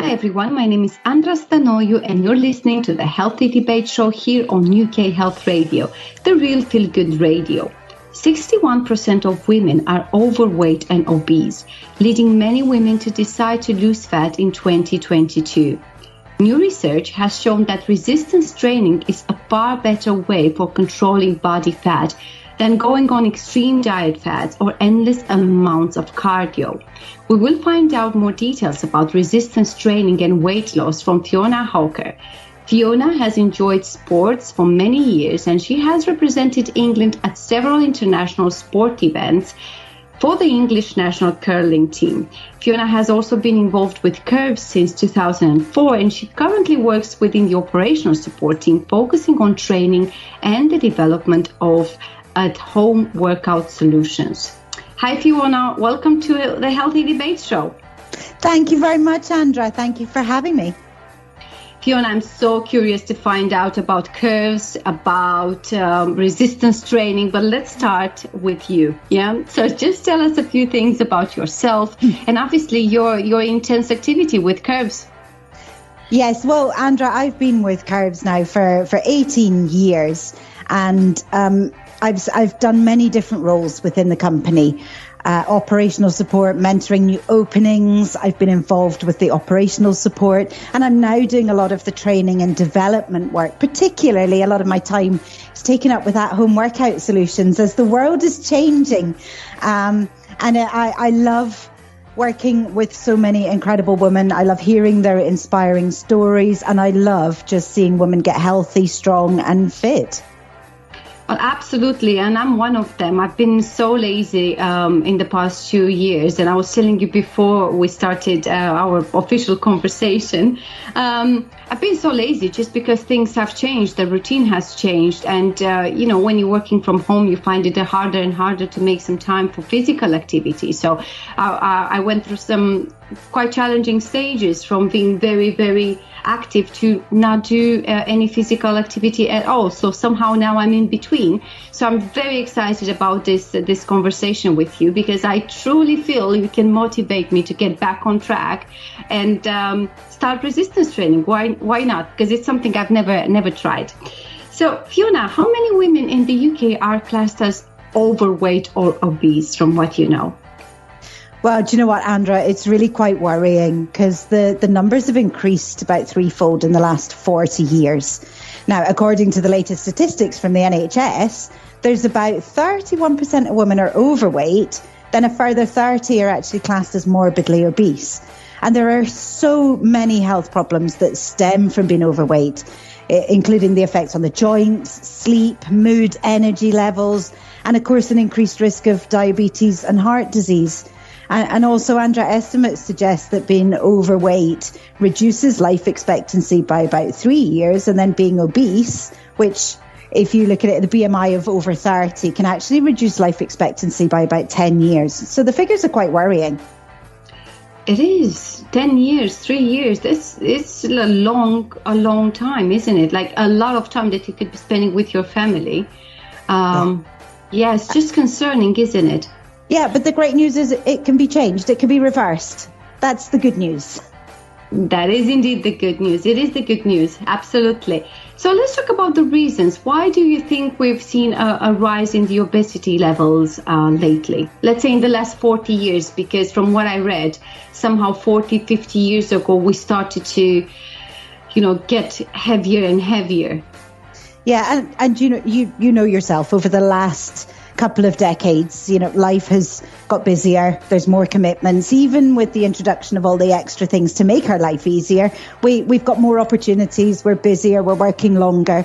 Hi everyone, my name is Andra Stanoiu and you're listening to the Healthy Debate Show here on UK Health Radio, the real feel-good radio. 61% of women are overweight and obese, leading many women to decide to lose fat in 2022. New research has shown that resistance training is a far better way for controlling body fat than going on extreme diet fads or endless amounts of cardio. We will find out more details about resistance training and weight loss from Fiona Hawker. Fiona has enjoyed sports for many years and she has represented England at several international sport events for the English national curling team. Fiona has also been involved with Curves since 2004 and she currently works within the operational support team focusing on training and the development of at-home workout solutions. Hi Fiona, welcome to the Healthy Debate Show. Thank you very much, Andra. Thank you for having me. Fiona, I'm so curious to find out about curves, about resistance training, but let's start with you. Yeah. So just tell us a few things about yourself and obviously your intense activity with curves. Yes. Well, Andra, I've been with Curves now for 18 years and I've done many different roles within the company. Operational support, mentoring new openings. I've been involved with the operational support and I'm now doing a lot of the training and development work. Particularly, a lot of my time is taken up with at-home workout solutions as the world is changing. And I love working with so many incredible women. I love hearing their inspiring stories and I love just seeing women get healthy, strong and fit. Well, absolutely, and I'm one of them. I've been so lazy in the past 2 years, and I was telling you before we started our official conversation. I've been so lazy just because things have changed, the routine has changed, and when you're working from home, you find it harder and harder to make some time for physical activity. So I went through some quite challenging stages from being very, very active to not do any physical activity at all. So somehow now I'm in between. So I'm very excited about this conversation with you because I truly feel you can motivate me to get back on track and start resistance training. Why not? Because it's something I've never tried. So Fiona, how many women in the UK are classed as overweight or obese from what you know? Well, do you know what, Andra? It's really quite worrying because the numbers have increased about threefold in the last 40 years. Now, according to the latest statistics from the NHS, there's about 31% of women are overweight, then a further 30 are actually classed as morbidly obese. And there are so many health problems that stem from being overweight, including the effects on the joints, sleep, mood, energy levels, and of course, an increased risk of diabetes and heart disease. And also, Andra, estimates suggest that being overweight reduces life expectancy by about 3 years, and then being obese, which, if you look at it, the BMI of over 30, can actually reduce life expectancy by about 10 years. So the figures are quite worrying. It is 10 years, 3 years. It's a long time, isn't it? Like a lot of time that you could be spending with your family. Yeah, it's just concerning, isn't it? Yeah, but the great news is it can be changed. It can be reversed. That's the good news. That is indeed the good news. It is the good news. Absolutely. So let's talk about the reasons. Why do you think we've seen a rise in the obesity levels lately? Let's say in the last 40 years, because from what I read, somehow 40, 50 years ago, we started to, get heavier and heavier. Yeah, and you know yourself, over the last couple of decades, life has got busier. There's more commitments. Even with the introduction of all the extra things to make our life easier, we've got more opportunities. We're busier. We're working longer.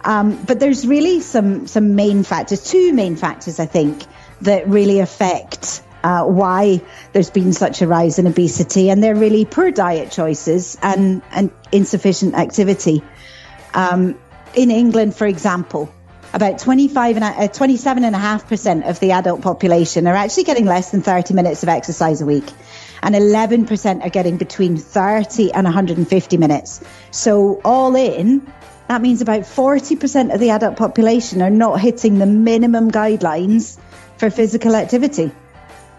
But there's really some main factors, two main factors, I think, that really affect why there's been such a rise in obesity. And they're really poor diet choices and insufficient activity. In England, for example, about 27.5% of the adult population are actually getting less than 30 minutes of exercise a week. And 11% are getting between 30 and 150 minutes. So all in, that means about 40% of the adult population are not hitting the minimum guidelines for physical activity.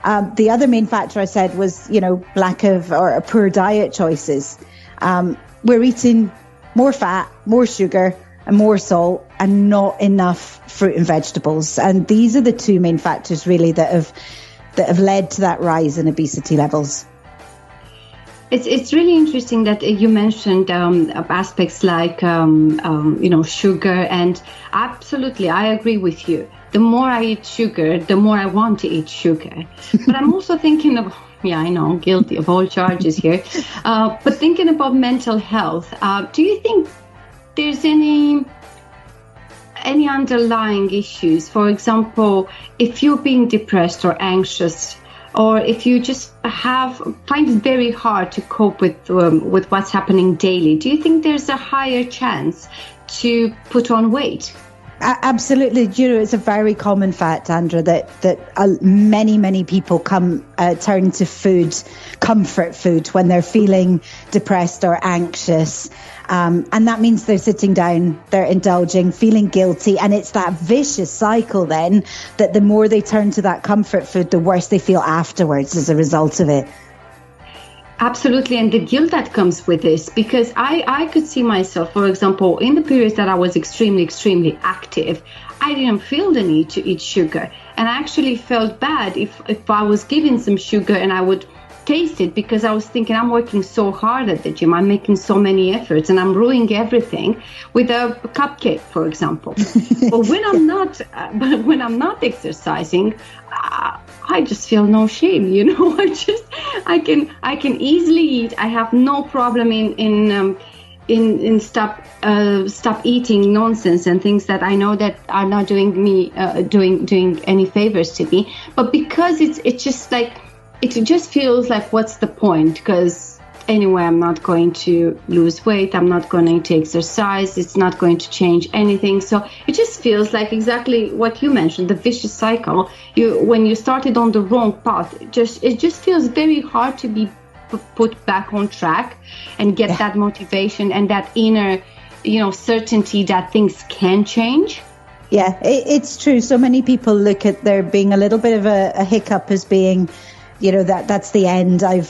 The other main factor I said was, lack of or poor diet choices. We're eating more fat, more sugar, and more salt, and not enough fruit and vegetables. And these are the two main factors really that have led to that rise in obesity levels. It's really interesting that you mentioned aspects like sugar, and absolutely I agree with you. The more I eat sugar, the more I want to eat sugar. But I'm also thinking of, I know, guilty of all charges here. But thinking about mental health, do you think there's any underlying issues? For example, if you're being depressed or anxious, or if you just find it very hard to cope with what's happening daily, do you think there's a higher chance to put on weight? Absolutely. It's a very common fact, Andra, that many people turn to food, comfort food, when they're feeling depressed or anxious. And that means they're sitting down, they're indulging, feeling guilty. And it's that vicious cycle then that the more they turn to that comfort food, the worse they feel afterwards as a result of it. Absolutely. And the guilt that comes with this, because I could see myself, for example, in the periods that I was extremely, extremely active, I didn't feel the need to eat sugar. And I actually felt bad if I was given some sugar and I would taste it, because I was thinking, I'm working so hard at the gym, I'm making so many efforts, and I'm ruining everything with a cupcake, for example. But when I'm not exercising, I just feel no shame, I can easily eat. I have no problem in stop eating nonsense and things that I know that are not doing me doing any favors to me. But because it's just like, it just feels like, what's the point? Because anyway, I'm not going to lose weight. I'm not going to exercise. It's not going to change anything. So it just feels like exactly what you mentioned, the vicious cycle. When you started on the wrong path, it just feels very hard to be put back on track and get that motivation and that inner, certainty that things can change. Yeah, it's true. So many people look at there being a little bit of a hiccup as being, that's the end. I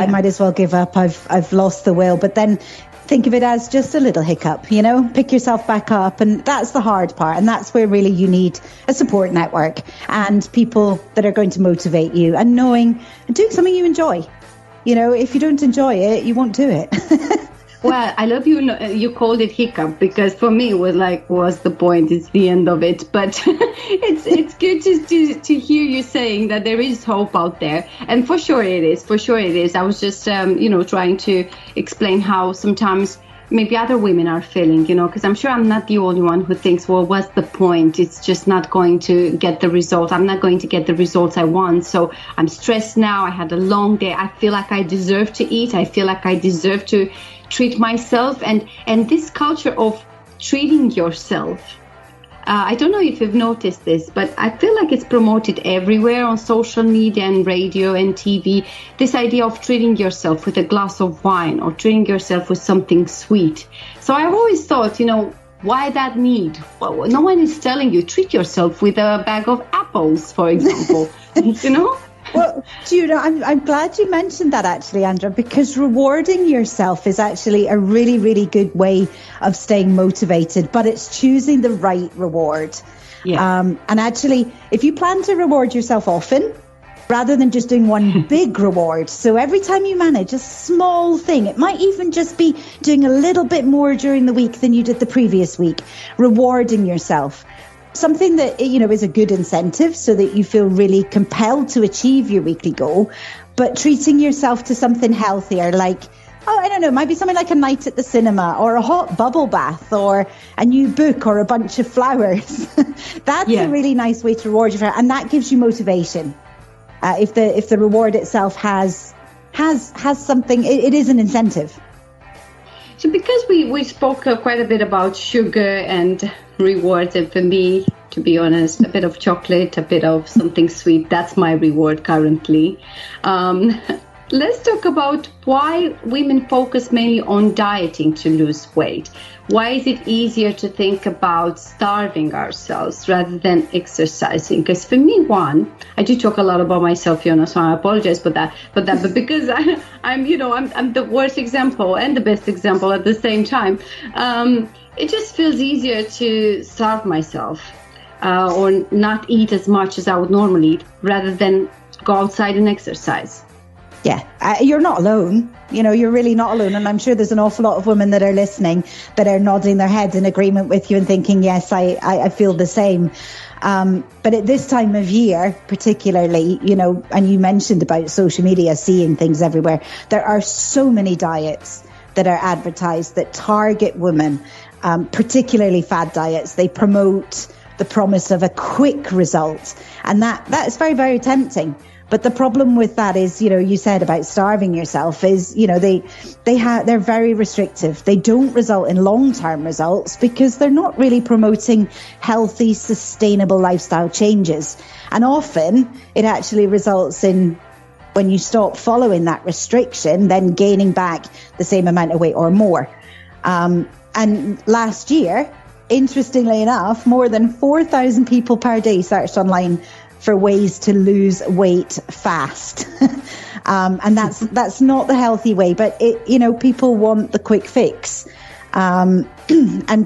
might as well give up. I've lost the will. But then think of it as just a little hiccup, pick yourself back up. And that's the hard part. And that's where really you need a support network and people that are going to motivate you and doing something you enjoy. If you don't enjoy it, you won't do it. Well, I love you called it hiccup, because for me it was like, what's the point? It's the end of it. But it's good to hear you saying that there is hope out there. And for sure it is. I was just, trying to explain how sometimes maybe other women are feeling, because I'm sure I'm not the only one who thinks, well, what's the point? It's just not going to get the result. I'm not going to get the results I want. So I'm stressed now. I had a long day. I feel like I deserve to eat. I feel like I deserve to treat myself. And this culture of treating yourself, I don't know if you've noticed this, but I feel like it's promoted everywhere on social media and radio and TV. This idea of treating yourself with a glass of wine or treating yourself with something sweet. So I've always thought, why that need? Well, no one is telling you treat yourself with a bag of apples, for example. Well, I'm glad you mentioned that actually, Andra, because rewarding yourself is actually a really, really good way of staying motivated, but it's choosing the right reward. Yeah. And actually, if you plan to reward yourself often, rather than just doing one big reward, so every time you manage a small thing, it might even just be doing a little bit more during the week than you did the previous week, rewarding yourself. Something that, is a good incentive so that you feel really compelled to achieve your weekly goal, but treating yourself to something healthier, like, I don't know, might be something like a night at the cinema or a hot bubble bath or a new book or a bunch of flowers. That's a really nice way to reward yourself, and that gives you motivation. If the reward itself has something, it is an incentive. So because we spoke quite a bit about sugar and rewards, and for me, to be honest, a bit of chocolate, a bit of something sweet, that's my reward currently. Let's talk about why women focus mainly on dieting to lose weight. Why is it easier to think about starving ourselves rather than exercising? Because for me, I do talk a lot about myself, Fiona, so I apologize for that. But because I'm the worst example and the best example at the same time. It just feels easier to starve myself or not eat as much as I would normally eat rather than go outside and exercise. Yeah, you're not alone. You're really not alone. And I'm sure there's an awful lot of women that are listening that are nodding their heads in agreement with you and thinking, yes, I feel the same. But at this time of year, particularly, and you mentioned about social media, seeing things everywhere, there are so many diets that are advertised that target women, particularly fad diets. They promote the promise of a quick result. And that's very, very tempting. But the problem with that is, you said about starving yourself is, they're very restrictive. They don't result in long-term results because they're not really promoting healthy, sustainable lifestyle changes. And often it actually results in, when you stop following that restriction, then gaining back the same amount of weight or more. And last year, interestingly enough, more than 4,000 people per day searched online for ways to lose weight fast. And that's not the healthy way, but people want the quick fix. And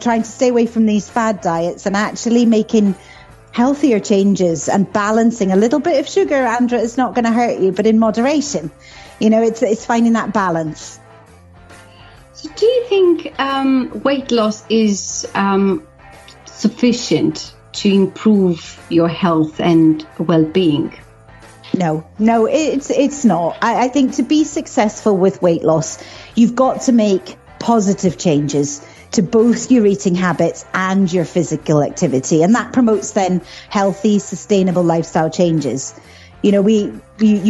trying to stay away from these fad diets and actually making healthier changes and balancing a little bit of sugar, Andra, is not going to hurt you, but in moderation. It's finding that balance. So do you think weight loss is sufficient to improve your health and well-being? No, it's not. I think to be successful with weight loss, you've got to make positive changes to both your eating habits and your physical activity. And that promotes then healthy, sustainable lifestyle changes. You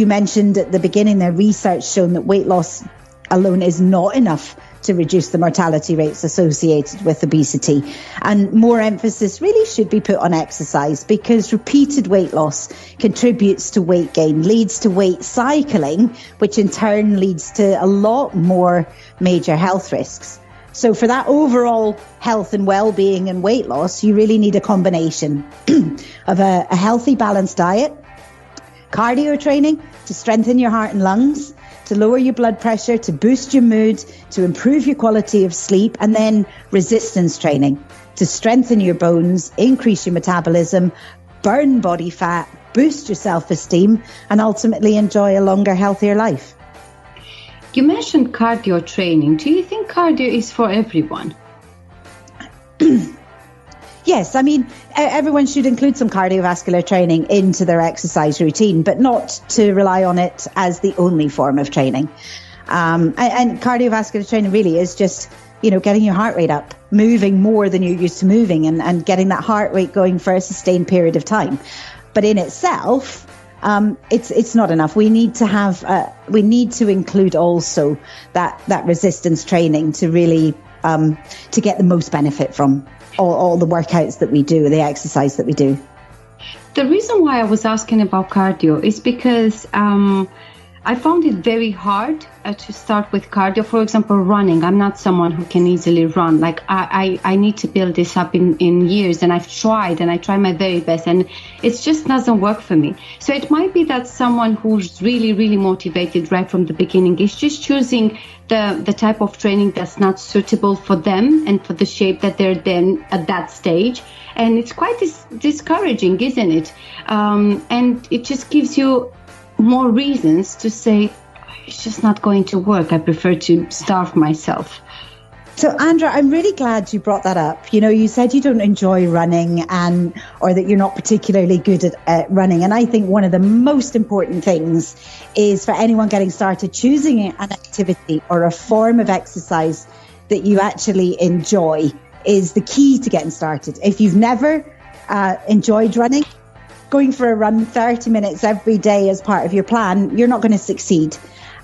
mentioned at the beginning there, research shown that weight loss alone is not enough to reduce the mortality rates associated with obesity. And more emphasis really should be put on exercise, because repeated weight loss contributes to weight gain, leads to weight cycling, which in turn leads to a lot more major health risks. So for that overall health and well-being and weight loss, you really need a combination of a healthy, balanced diet, cardio training to strengthen your heart and lungs, to lower your blood pressure, to boost your mood, to improve your quality of sleep, and then resistance training to strengthen your bones, increase your metabolism, burn body fat, boost your self-esteem, and ultimately enjoy a longer, healthier life. You mentioned cardio training. Do you think cardio is for everyone? Yes, I mean, everyone should include some cardiovascular training into their exercise routine, but not to rely on it as the only form of training. And cardiovascular training really is just, getting your heart rate up, moving more than you're used to moving, and getting that heart rate going for a sustained period of time. But in itself, it's not enough. We need to include also that resistance training to really to get the most benefit from all the workouts that we do, the exercise that we do. The reason why I was asking about cardio is because I found it very hard to start with cardio. For example, running. I'm not someone who can easily run. Like I need to build this up in years, and I've tried and I try my very best, and it just doesn't work for me. So it might be that someone who's really, really motivated right from the beginning is just choosing the type of training that's not suitable for them and for the shape that they're then at that stage. And it's quite discouraging, isn't it? And it just gives you more reasons to say, it's just not going to work. I prefer to starve myself. So, Andra, I'm really glad you brought that up. You said you don't enjoy running or that you're not particularly good at running. And I think one of the most important things is for anyone getting started, choosing an activity or a form of exercise that you actually enjoy is the key to getting started. If you've never enjoyed running, going for a run 30 minutes every day as part of your plan, you're not going to succeed.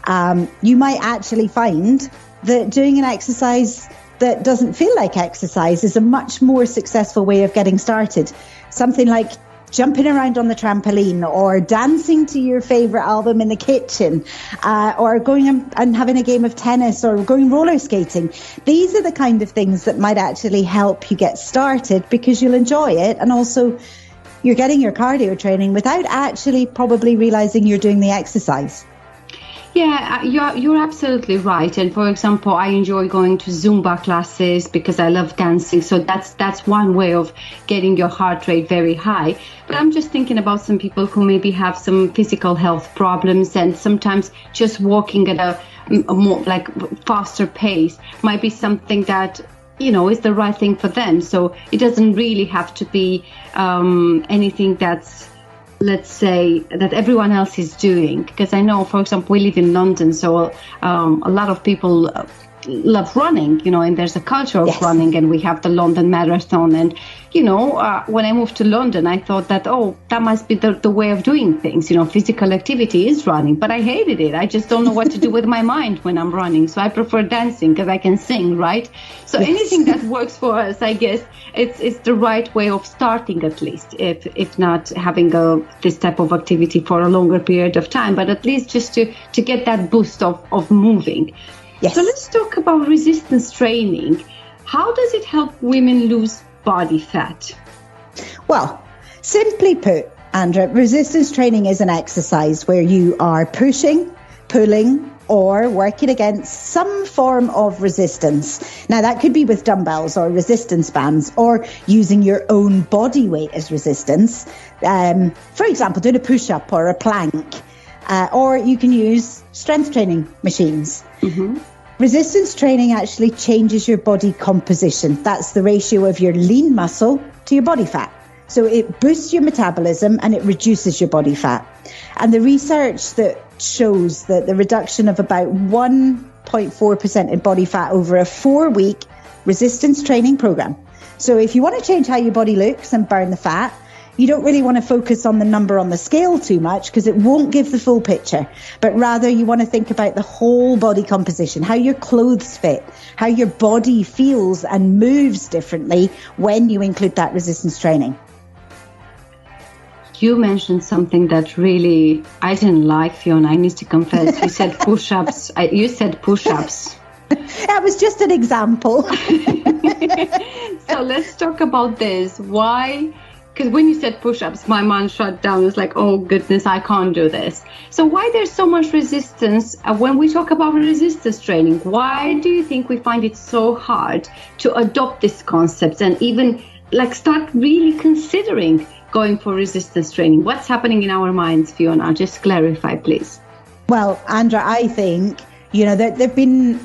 You might actually find that doing an exercise that doesn't feel like exercise is a much more successful way of getting started. Something like jumping around on the trampoline, or dancing to your favorite album in the kitchen, or going and having a game of tennis, or going roller skating. These are the kind of things that might actually help you get started, because you'll enjoy it, and also you're getting your cardio training without actually probably realizing you're doing the exercise. Yeah, you're absolutely right. And for example, I enjoy going to Zumba classes because I love dancing. So that's one way of getting your heart rate very high. But I'm just thinking about some people who maybe have some physical health problems, and sometimes just walking at a more like faster pace might be something that, you know, is the right thing for them. So it doesn't really have to be anything that's, let's say, that everyone else is doing. Because I know, for example, we live in London, so a lot of people love running, you know, and there's a culture of running, and we have the London Marathon. And, you know, when I moved to London, I thought that, that must be the way of doing things. You know, physical activity is running, but I hated it. I just don't know what to do with my mind when I'm running. So I prefer dancing because I can sing, right? So anything that works for us, I guess it's the right way of starting, at least, if not having this type of activity for a longer period of time, but at least just to get that boost of moving. Yes. So let's talk about resistance training. How does it help women lose body fat? Well, simply put, Andra, resistance training is an exercise where you are pushing, pulling, or working against some form of resistance. Now, that could be with dumbbells or resistance bands, or using your own body weight as resistance. For example, doing a push-up or a plank, or you can use strength training machines. Mm-hmm. Resistance training actually changes your body composition. That's the ratio of your lean muscle to your body fat. So it boosts your metabolism and it reduces your body fat. And the research that shows that the reduction of about 1.4% in body fat over a 4-week resistance training program. So if you want to change how your body looks and burn the fat, you don't really want to focus on the number on the scale too much, because it won't give the full picture. But rather, you want to think about the whole body composition, how your clothes fit, how your body feels and moves differently when you include that resistance training. You mentioned something that really I didn't like, Fiona. I need to confess. You said push-ups. You said push-ups. That was just an example. So let's talk about this. Why? Because when you said push-ups, my mind shut down. It's like, oh, goodness, I can't do this. So why there's so much resistance when we talk about resistance training? Why do you think we find it so hard to adopt these concepts and even like start really considering going for resistance training? What's happening in our minds, Fiona? Just clarify, please. Well, Andra, I think, you know, there've been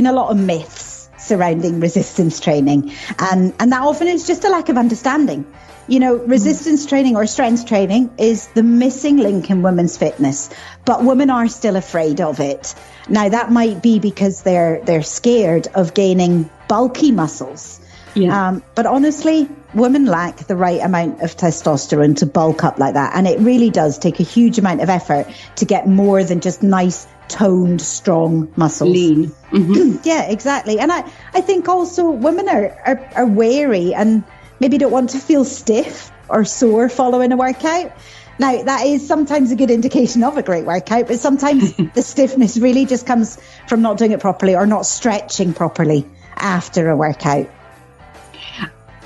a lot of myths surrounding resistance training, and that often is just a lack of understanding. You know, resistance training or strength training is the missing link in women's fitness, but women are still afraid of it. Now, that might be because they're scared of gaining bulky muscles. Yeah. But honestly, women lack the right amount of testosterone to bulk up like that. And it really does take a huge amount of effort to get more than just nice, toned, strong muscles. Lean. Mm-hmm. Yeah, exactly. And I think also women are wary and maybe don't want to feel stiff or sore following a workout. Now, that is sometimes a good indication of a great workout, but sometimes the stiffness really just comes from not doing it properly or not stretching properly after a workout.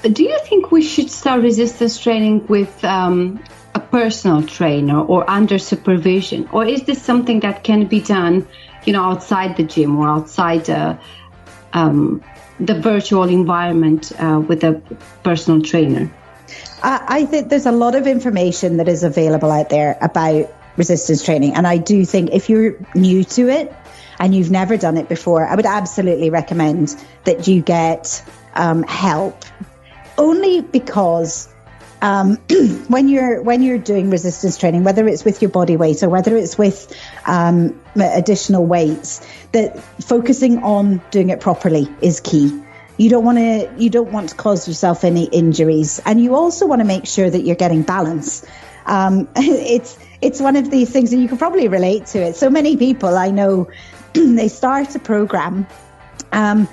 Do you think we should start resistance training with a personal trainer or under supervision? Or is this something that can be done, you know, outside the gym or outside the virtual environment with a personal trainer? I think there's a lot of information that is available out there about resistance training. And I do think if you're new to it and you've never done it before, I would absolutely recommend that you get help. Only because when you're doing resistance training, whether it's with your body weight or whether it's with additional weights, that focusing on doing it properly is key. You don't want to cause yourself any injuries, and you also want to make sure that you're getting balance. It's one of these things, and you can probably relate to it. So many people I know, they start a program And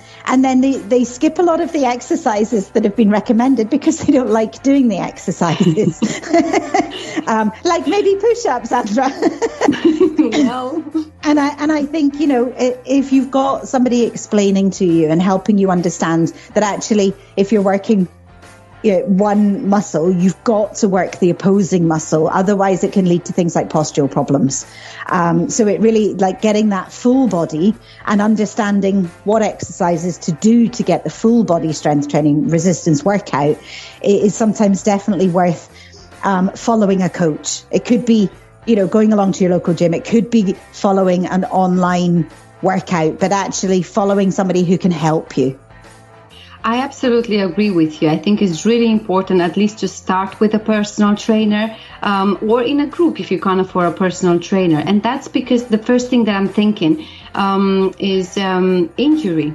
then they skip a lot of the exercises that have been recommended because they don't like doing the exercises. Like maybe push-ups, Andra. Well. And I think, you know, if you've got somebody explaining to you and helping you understand that actually if you're working one muscle, you've got to work the opposing muscle. Otherwise, it can lead to things like postural problems. So it really, like, getting that full body and understanding what exercises to do to get the full body strength training resistance workout is sometimes definitely worth following a coach. It could be, you know, going along to your local gym. It could be following an online workout, but actually following somebody who can help you. I absolutely agree with you. I think it's really important at least to start with a personal trainer or in a group if you can't afford a personal trainer. And that's because the first thing that I'm thinking is injury.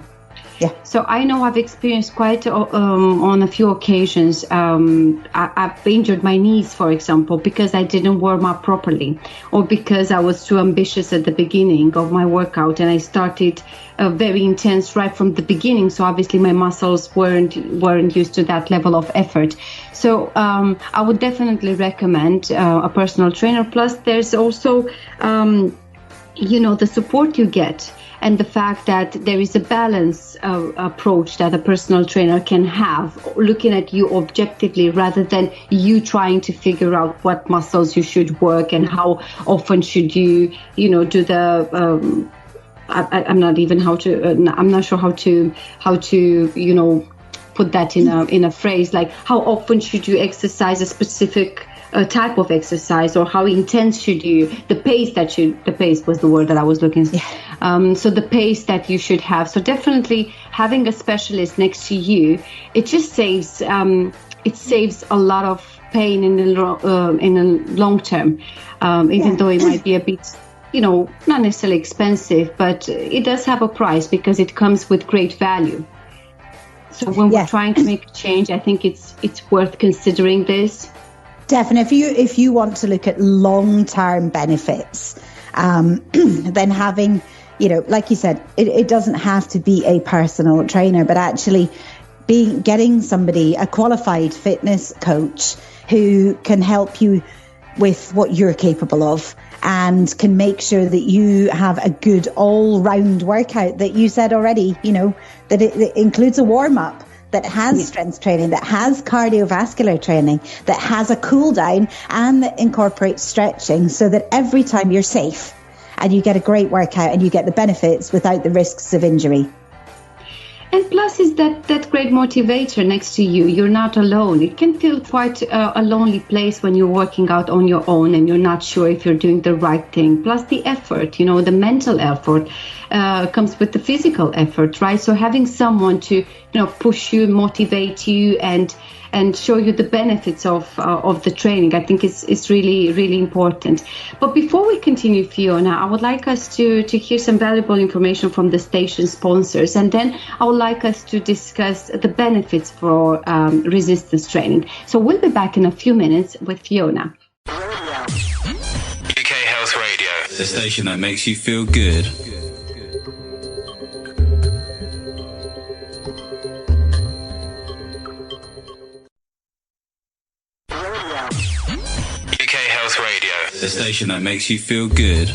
Yeah. So I know I've experienced quite on a few occasions. I've injured my knees, for example, because I didn't warm up properly, or because I was too ambitious at the beginning of my workout and I started very intense right from the beginning. So obviously my muscles weren't used to that level of effort. So I would definitely recommend a personal trainer. Plus, there's also the support you get. And the fact that there is a balanced approach that a personal trainer can have, looking at you objectively rather than you trying to figure out what muscles you should work and how often should you, do the. I'm not sure how to put that in a phrase, like how often should you exercise a specific type of exercise, or how intense should you, the pace was the word that I was looking for. Yeah. So the pace that you should have. So definitely having a specialist next to you, it just saves a lot of pain in the long term, even though it might be a bit, not necessarily expensive, but it does have a price because it comes with great value. So when we're trying to make a change, I think it's worth considering this. Definitely. If you want to look at long-term benefits, then having, like you said, it doesn't have to be a personal trainer, but actually getting somebody, a qualified fitness coach who can help you with what you're capable of and can make sure that you have a good all-round workout that you said already, that it includes a warm-up, that has strength training, that has cardiovascular training, that has a cool down, and that incorporates stretching, so that every time you're safe and you get a great workout and you get the benefits without the risks of injury. And plus is that great motivator next to you. You're not alone. It can feel quite a lonely place when you're working out on your own and you're not sure if you're doing the right thing. Plus the effort, the mental effort comes with the physical effort, right? So having someone to, push you, motivate you, and show you the benefits of the training, I think is really, really important. But before we continue, Fiona, I would like us to hear some valuable information from the station sponsors, and then I would like us to discuss the benefits for resistance training. So we'll be back in a few minutes with Fiona. UK Health Radio, the station that makes you feel good. Radio, the station that makes you feel good.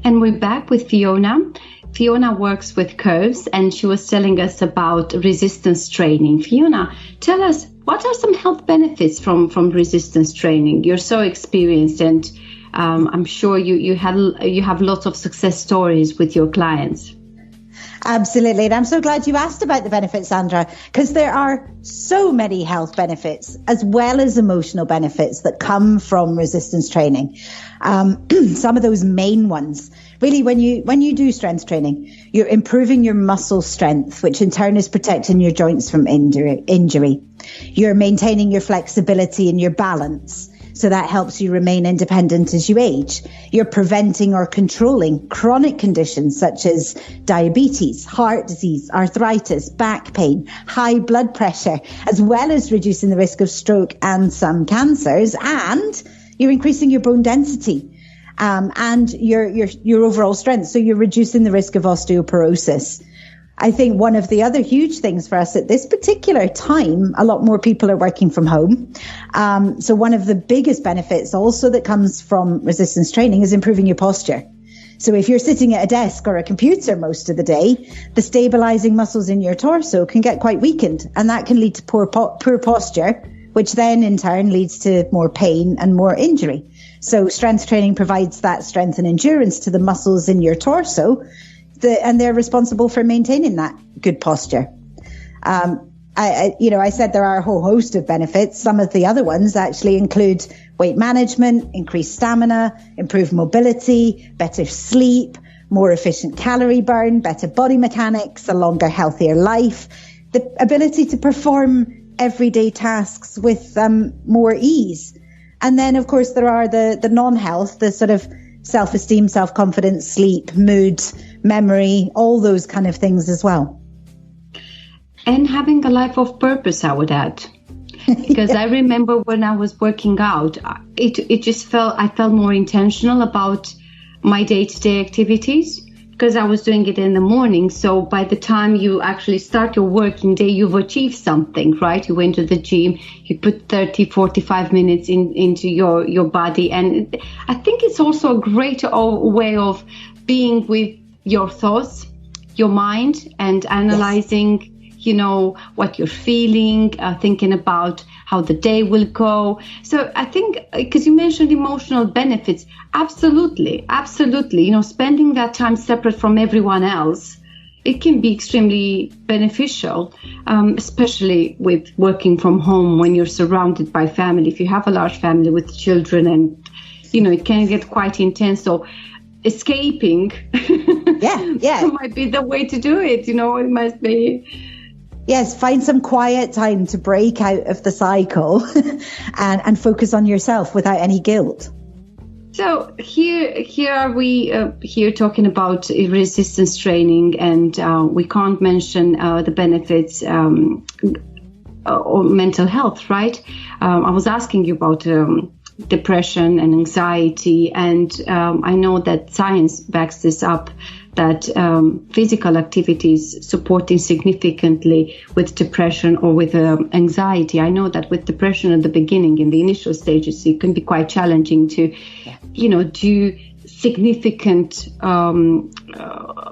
And we're back with Fiona. Fiona works with Curves, and she was telling us about resistance training. Fiona, tell us, what are some health benefits from resistance training? You're so experienced, and I'm sure you have lots of success stories with your clients. Absolutely. And I'm so glad you asked about the benefits, Andra, because there are so many health benefits as well as emotional benefits that come from resistance training. Some of those main ones, really, when you do strength training, you're improving your muscle strength, which in turn is protecting your joints from injury. You're maintaining your flexibility and your balance. So that helps you remain independent as you age. You're preventing or controlling chronic conditions such as diabetes, heart disease, arthritis, back pain, high blood pressure, as well as reducing the risk of stroke and some cancers. And you're increasing your bone density, and your overall strength. So you're reducing the risk of osteoporosis. I think one of the other huge things for us at this particular time, a lot more people are working from home. So one of the biggest benefits also that comes from resistance training is improving your posture. So if you're sitting at a desk or a computer most of the day, the stabilizing muscles in your torso can get quite weakened, and that can lead to poor posture, which then in turn leads to more pain and more injury. So strength training provides that strength and endurance to the muscles in your torso, and they're responsible for maintaining that good posture. I said there are a whole host of benefits. Some of the other ones actually include weight management, increased stamina, improved mobility, better sleep, more efficient calorie burn, better body mechanics, a longer, healthier life, the ability to perform everyday tasks with more ease. And then, of course, there are the non-health, the sort of self-esteem, self-confidence, sleep, mood, memory, all those kind of things as well. And having a life of purpose, I would add. Because I remember when I was working out, I felt more intentional about my day-to-day activities, because I was doing it in the morning. So by the time you actually start your working day, you've achieved something, right? You went to the gym, you put 30, 45 minutes into your body. And I think it's also a great way of being with your thoughts, your mind, and analyzing, what you're feeling, thinking about how the day will go. So I think, because you mentioned emotional benefits, absolutely. Spending that time separate from everyone else, it can be extremely beneficial, especially with working from home when you're surrounded by family. If you have a large family with children, and, it can get quite intense. So escaping might be the way to do it. It must be. Yes, find some quiet time to break out of the cycle and focus on yourself without any guilt. So here are we here talking about resistance training, and we can't mention the benefits or mental health, right? I was asking you about depression and anxiety, and I know that science backs this up, that physical activities supporting significantly with depression or with anxiety. I know that with depression at the beginning, in the initial stages, it can be quite challenging to, do significant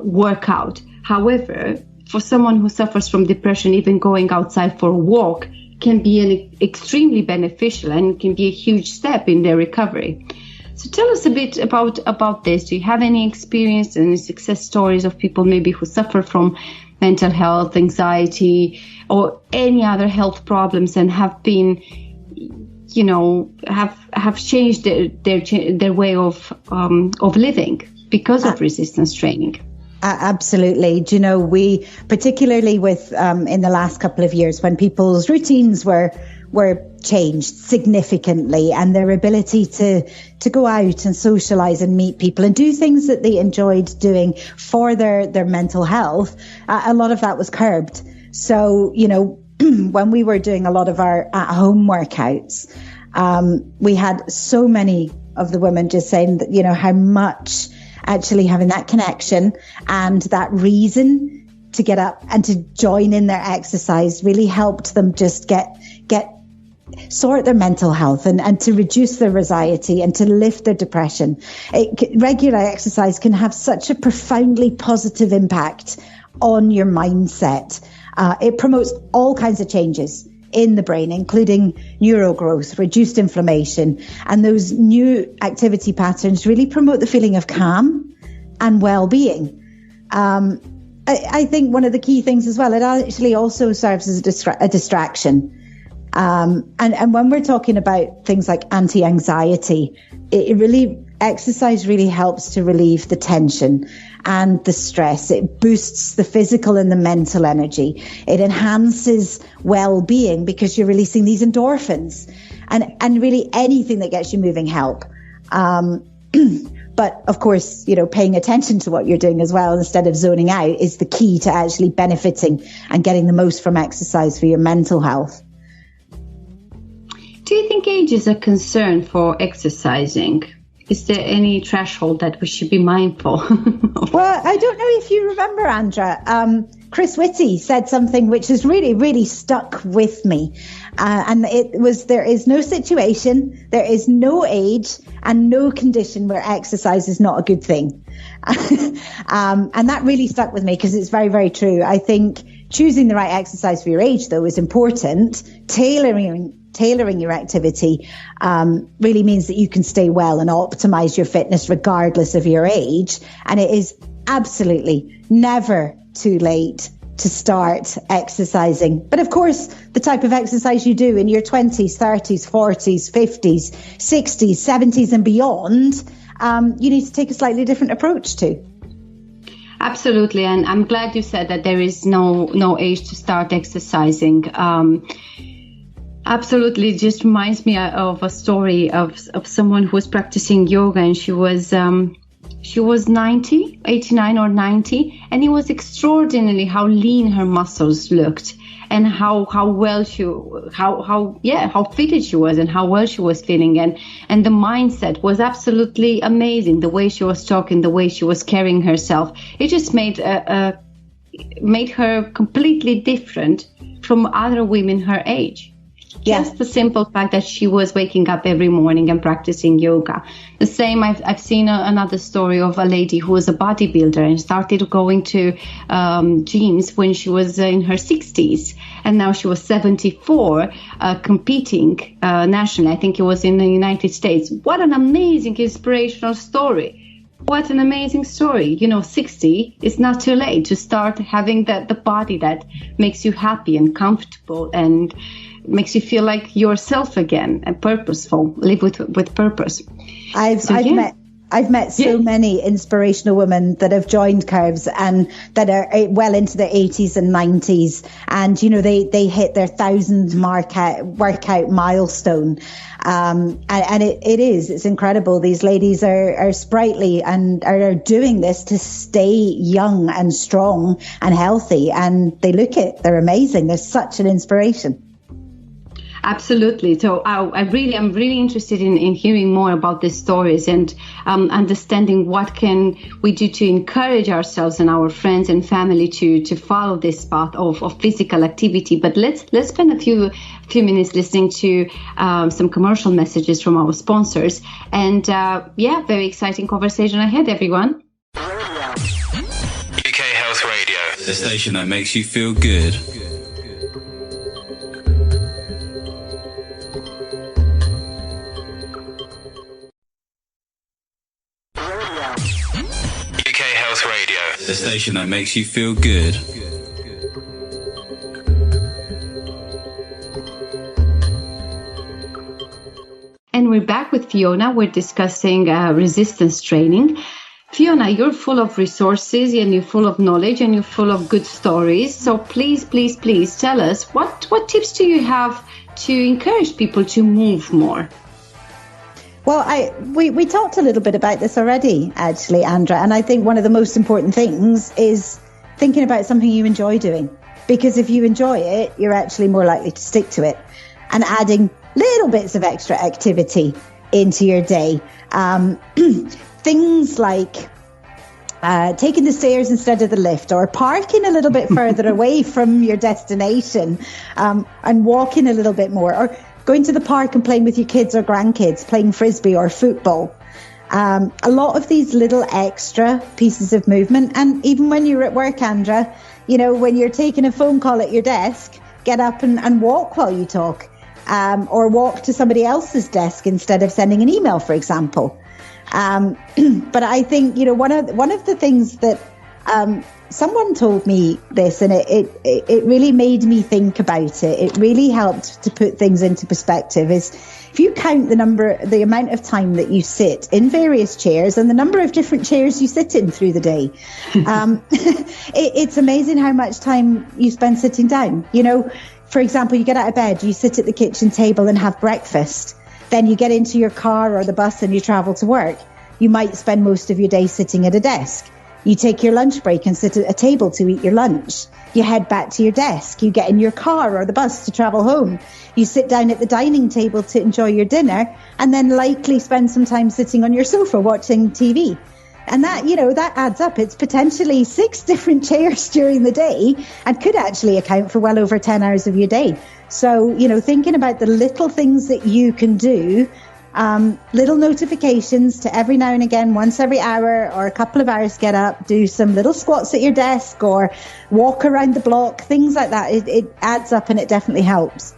workout. However, for someone who suffers from depression, even going outside for a walk can be extremely beneficial and can be a huge step in their recovery. So tell us a bit about this. Do you have any experience and success stories of people maybe who suffer from mental health, anxiety, or any other health problems, and have been, have changed their way of living because of resistance training? Absolutely. Do you know, we particularly with in the last couple of years, when people's routines were changed significantly, and their ability to go out and socialize and meet people and do things that they enjoyed doing for their mental health, a lot of that was curbed. So, when we were doing a lot of our at-home workouts, we had so many of the women just saying that, how much actually having that connection and that reason to get up and to join in their exercise really helped them just sort their mental health and to reduce their anxiety and to lift their depression. Regular exercise can have such a profoundly positive impact on your mindset. It promotes all kinds of changes in the brain, including neural growth, reduced inflammation, and those new activity patterns really promote the feeling of calm and well-being. I think one of the key things as well, it actually also serves as a distraction. And when we're talking about things like anti-anxiety, exercise really helps to relieve the tension and the stress. It boosts the physical and the mental energy. It enhances well-being because you're releasing these endorphins, and really anything that gets you moving help. But of course, paying attention to what you're doing as well instead of zoning out is the key to actually benefiting and getting the most from exercise for your mental health. Do you think age is a concern for exercising? Is there any threshold that we should be mindful of? Well, I don't know if you remember, Andra. Chris Whitty said something which has really, really stuck with me. And it was, there is no situation, there is no age and no condition where exercise is not a good thing. And that really stuck with me because it's very, very true. I think choosing the right exercise for your age, though, is important. Tailoring your activity really means that you can stay well and optimize your fitness regardless of your age. And it is absolutely never too late to start exercising. But of course, the type of exercise you do in your 20s, 30s, 40s, 50s, 60s, 70s and beyond, you need to take a slightly different approach to. Absolutely. And I'm glad you said that there is no age to start exercising. Absolutely. It just reminds me of a story of someone who was practicing yoga, and she was 89 or 90, and it was extraordinarily how lean her muscles looked and how fitted she was and how well she was feeling, and the mindset was absolutely amazing. The way she was talking, the way she was carrying herself, it just made her completely different from other women her age. Yeah. Just the simple fact that she was waking up every morning and practicing yoga. The same, I've seen another story of a lady who was a bodybuilder and started going to gyms when she was in her 60s. And now she was 74, competing nationally. I think it was in the United States. What an amazing, inspirational story. What an amazing story. 60 is not too late to start having the body that makes you happy and comfortable and makes you feel like yourself again and purposeful, live with purpose. I've met so many inspirational women that have joined Curves and that are well into their 80s and 90s, and they hit their 1,000 workout milestone, and it's incredible. These ladies are sprightly and are doing this to stay young and strong and healthy, and they look it. They're amazing. They're such an inspiration. Absolutely. So I'm really interested in hearing more about these stories and understanding what can we do to encourage ourselves and our friends and family to follow this path of physical activity. But let's spend a few minutes listening to some commercial messages from our sponsors. And very exciting conversation ahead, everyone. UK Health Radio, the station that makes you feel good. The station that makes you feel good. And we're back with Fiona. We're discussing resistance training. Fiona, you're full of resources and you're full of knowledge and you're full of good stories. So please tell us what tips do you have to encourage people to move more? Well, we talked a little bit about this already, actually, Andra, and I think one of the most important things is thinking about something you enjoy doing, because if you enjoy it, you're actually more likely to stick to it, and adding little bits of extra activity into your day. Things like taking the stairs instead of the lift, or parking a little bit further away from your destination, and walking a little bit more, or going to the park and playing with your kids or grandkids, playing frisbee or football. A lot of these little extra pieces of movement. And even when you're at work, Andra, when you're taking a phone call at your desk, get up and walk while you talk, or walk to somebody else's desk instead of sending an email, for example. But I think, one of the things that someone told me this, and it really made me think about it. It really helped to put things into perspective. Is if you count the amount of time that you sit in various chairs and the number of different chairs you sit in through the day, it's amazing how much time you spend sitting down. For example, you get out of bed, you sit at the kitchen table and have breakfast. Then you get into your car or the bus and you travel to work. You might spend most of your day sitting at a desk. You take your lunch break and sit at a table to eat your lunch. You head back to your desk. You get in your car or the bus to travel home. You sit down at the dining table to enjoy your dinner and then likely spend some time sitting on your sofa watching TV. And that, that adds up. It's potentially 6 different chairs during the day and could actually account for well over 10 hours of your day. So, thinking about the little things that you can do, little notifications to every now and again, once every hour or a couple of hours, get up, do some little squats at your desk or walk around the block, things like that. It adds up and it definitely helps.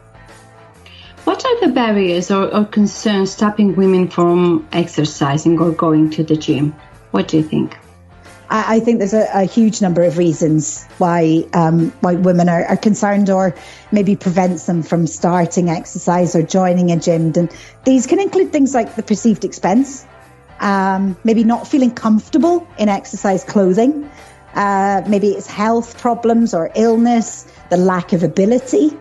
What are the barriers or concerns stopping women from exercising or going to the gym? What do you think? I think there's a huge number of reasons why women are concerned or maybe prevents them from starting exercise or joining a gym. And these can include things like the perceived expense, maybe not feeling comfortable in exercise clothing, maybe it's health problems or illness, the lack of ability,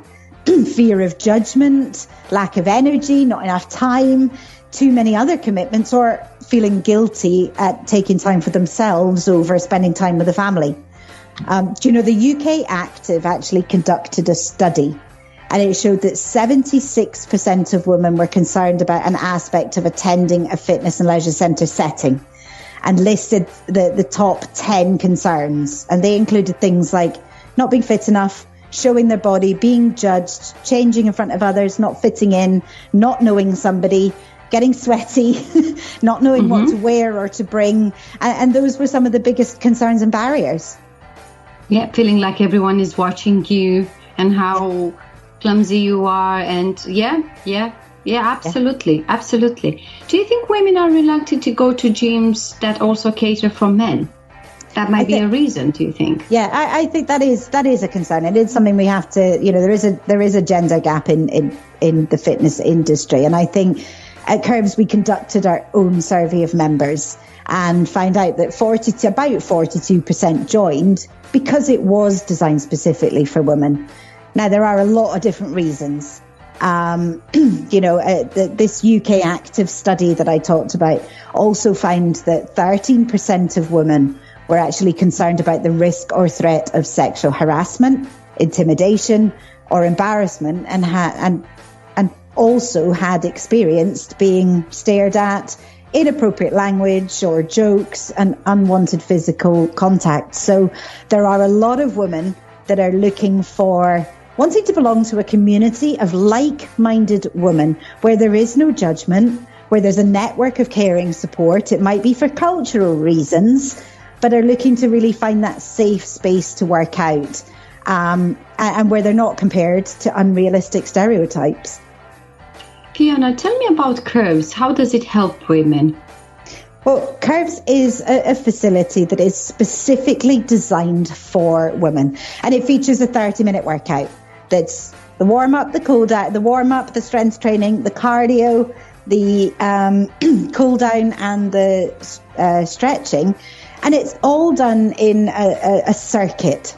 fear of judgment, lack of energy, not enough time, too many other commitments, or feeling guilty at taking time for themselves over spending time with the family. The UK Active actually conducted a study, and it showed that 76% of women were concerned about an aspect of attending a fitness and leisure centre setting, and listed the top 10 concerns. And they included things like not being fit enough, showing their body, being judged, changing in front of others, not fitting in, not knowing somebody, getting sweaty, not knowing what to wear or to bring. And those were some of the biggest concerns and barriers. Yeah, feeling like everyone is watching you and how clumsy you are. And absolutely. Do you think women are reluctant to go to gyms that also cater for men? That might be a reason, do you think? Yeah, I think that is a concern. It is something we have to, there is a gender gap in the fitness industry. And I think at Curves, we conducted our own survey of members and found out that about 42% joined because it was designed specifically for women. Now, there are a lot of different reasons. This UK Active study that I talked about also found that 13% of women were actually concerned about the risk or threat of sexual harassment, intimidation, or embarrassment, and also had experienced being stared at, inappropriate language or jokes, and unwanted physical contact. So there are a lot of women that are wanting to belong to a community of like-minded women where there is no judgment, where there's a network of caring support. It might be for cultural reasons, but are looking to really find that safe space to work out, and where they're not compared to unrealistic stereotypes. Fiona, tell me about Curves. How does it help women? Well, Curves is a facility that is specifically designed for women, and it features a 30-minute workout. That's the warm-up, the cool-down, the strength training, the cardio, the cool-down, and the stretching. And it's all done in a circuit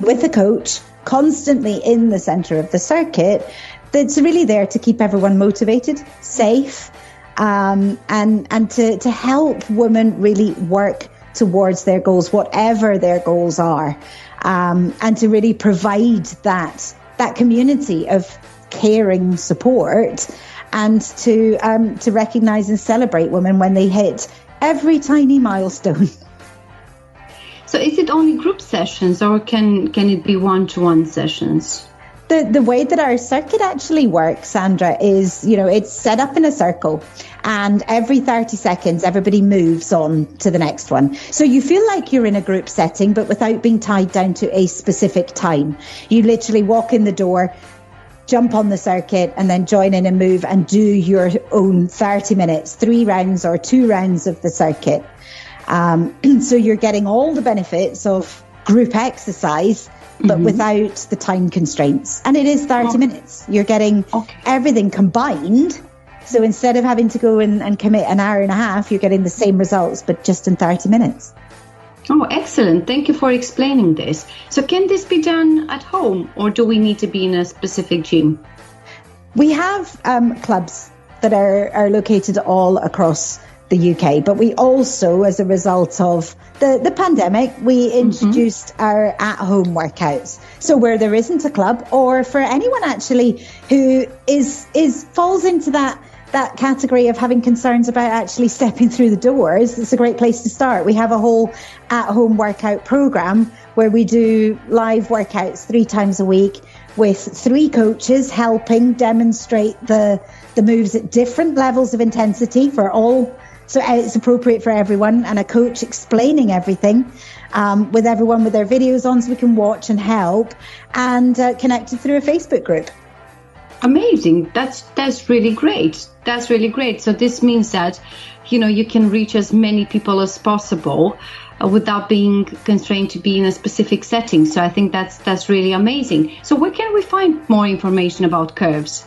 with a coach constantly in the centre of the circuit that's really there to keep everyone motivated, safe, and to help women really work towards their goals, whatever their goals are, and to really provide that community of caring support, and to recognise and celebrate women when they hit every tiny milestone. So is it only group sessions, or can it be one-to-one sessions? The way that our circuit actually works, Andra, is, it's set up in a circle, and every 30 seconds, everybody moves on to the next one. So you feel like you're in a group setting, but without being tied down to a specific time. You literally walk in the door, jump on the circuit, and then join in and move and do your own 30 minutes, 3 rounds or 2 rounds of the circuit. So you're getting all the benefits of group exercise, but without the time constraints. And it is 30 minutes. You're getting everything combined. So instead of having to go and commit an hour and a half, you're getting the same results, but just in 30 minutes. Oh, excellent. Thank you for explaining this. So can this be done at home, or do we need to be in a specific gym? We have clubs that are located all across the UK. But we also, as a result of the pandemic, we introduced our at-home workouts. So where there isn't a club, or for anyone actually who falls into that category of having concerns about actually stepping through the doors, it's a great place to start. We have a whole at-home workout program where we do live workouts 3 times a week with 3 coaches helping demonstrate the moves at different levels of intensity for all. So it's appropriate for everyone, and a coach explaining everything with everyone with their videos on so we can watch and help, and connected through a Facebook group. Amazing. That's really great. That's really great. So this means that, you can reach as many people as possible without being constrained to be in a specific setting. So I think that's really amazing. So where can we find more information about Curves?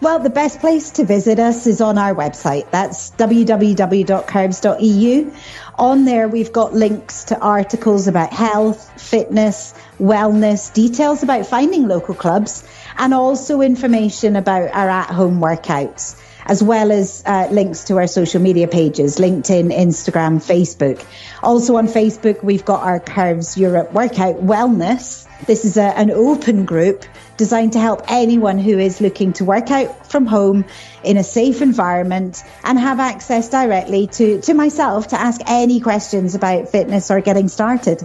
Well, the best place to visit us is on our website. That's www.curves.eu. On there, we've got links to articles about health, fitness, wellness, details about finding local clubs, and also information about our at-home workouts, as well as links to our social media pages, LinkedIn, Instagram, Facebook. Also on Facebook, we've got our Curves Europe Workout Wellness. This is an open group designed to help anyone who is looking to work out from home in a safe environment and have access directly to myself to ask any questions about fitness or getting started.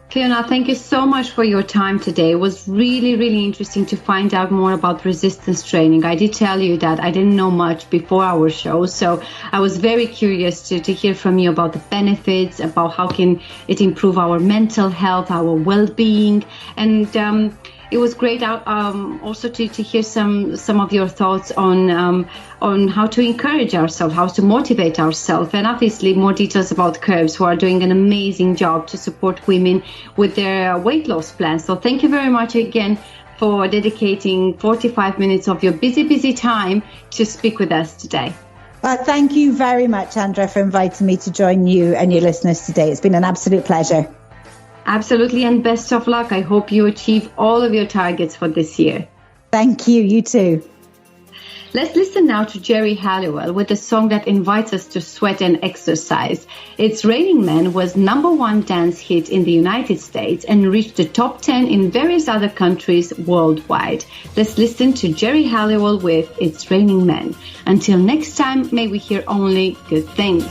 Fiona, thank you so much for your time today. It was really, really interesting to find out more about resistance training. I did tell you that I didn't know much before our show, so I was very curious to hear from you about the benefits, about how can it improve our mental health, our well-being, and it was great also to hear some of your thoughts on how to encourage ourselves, how to motivate ourselves, and obviously more details about Curves, who are doing an amazing job to support women with their weight loss plans. So thank you very much again for dedicating 45 minutes of your busy time to speak with us today. Well, thank you very much, Andra, for inviting me to join you and your listeners today. It's been an absolute pleasure. Absolutely, and best of luck. I hope you achieve all of your targets for this year. Thank you. You too. Let's listen now to Geri Halliwell with a song that invites us to sweat and exercise. It's Raining Men was #1 dance hit in the United States and reached the top 10 in various other countries worldwide. Let's listen to Geri Halliwell with It's Raining Men. Until next time, may we hear only good things.